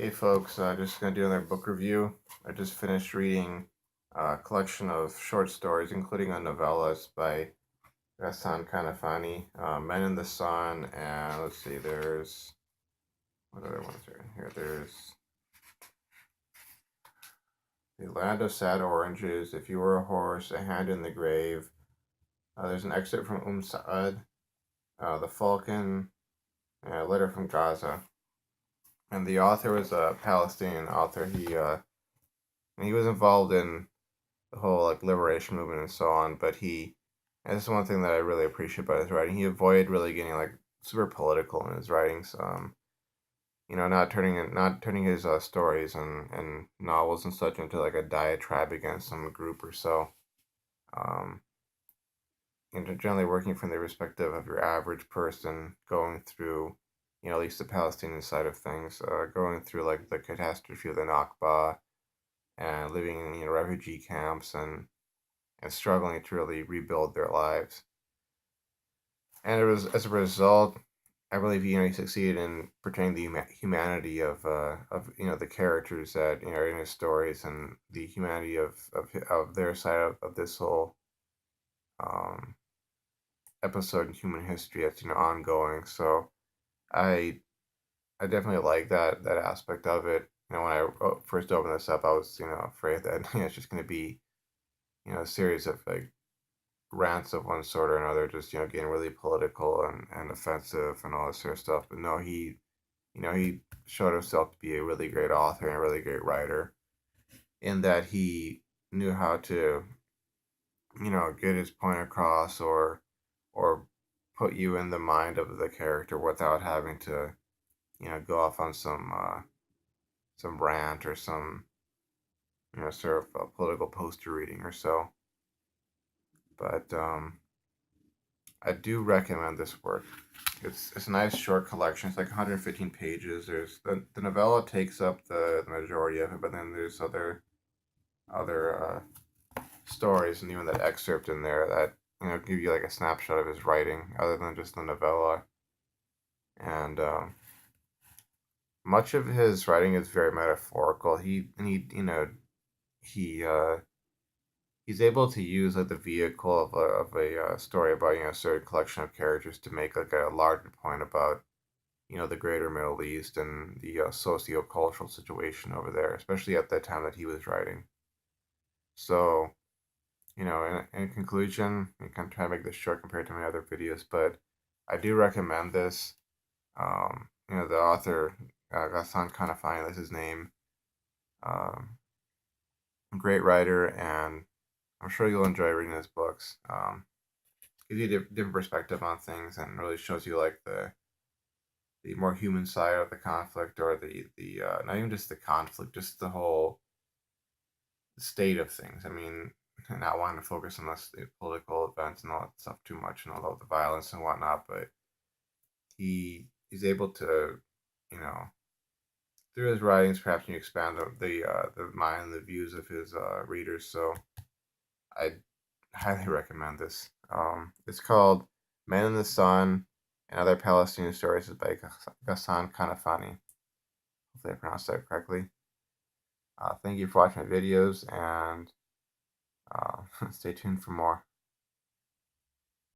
Hey folks, just gonna do another book review. I just finished reading a collection of short stories, including a novellas by Ghassan Kanafani, Men in the Sun, and let's see, there's what other ones are in here? There's The Land of Sad Oranges, If You Were a Horse, A Hand in the Grave. There's an excerpt from Sa'ad, The Falcon, and a letter from Gaza. And the author was a Palestinian author. He was involved in the whole like liberation movement and so on. But and this is one thing that I really appreciate about his writing. He avoided really getting like super political in his writings. Not turning his stories and novels and such into like a diatribe against some group or so. Um, Generally working from the perspective of your average person going through, at least the Palestinian side of things, going through like the catastrophe of the Nakba and living in refugee camps and struggling to really rebuild their lives. And it was as a result, I believe he succeeded in portraying the humanity of the characters that are in his stories and the humanity of their side of this whole um, episode in human history that's ongoing. So I I definitely like that aspect of it. When I first opened this up, I was afraid that it's just going to be a series of like rants of one sort or another, just getting really political and offensive and all this sort of stuff. But no, he showed himself to be a really great author and a really great writer, in that he knew how to get his point across or put you in the mind of the character without having to go off on some rant or some sort of political poster reading or so. But I do recommend this work. It's a nice short collection. It's like 115 pages. There's the novella takes up the majority of it, but then there's other stories and even that excerpt in there that give you like a snapshot of his writing, other than just the novella. And much of his writing is very metaphorical. He he's able to use like the vehicle of a story about a certain collection of characters to make like a larger point about the greater Middle East and the socio-cultural situation over there, especially at the time that he was writing. So, in conclusion, I can try to make this short compared to my other videos, but I do recommend this. The author, Ghassan Kanafani, that's his name. Um, Great writer, and I'm sure you'll enjoy reading his books. Gives you a different perspective on things and really shows you like the more human side of the conflict, or the not even just the conflict, just the whole state of things. I mean, not wanting to focus on the political events and all that stuff too much, and all of the violence and whatnot, but he's able to, you know, through his writings, perhaps you expand the mind and the views of his readers. So I highly recommend this. It's called Men in the Sun and Other Palestinian Stories by Ghassan Kanafani. Hopefully I pronounced that correctly. Thank you for watching my videos, and stay tuned for more.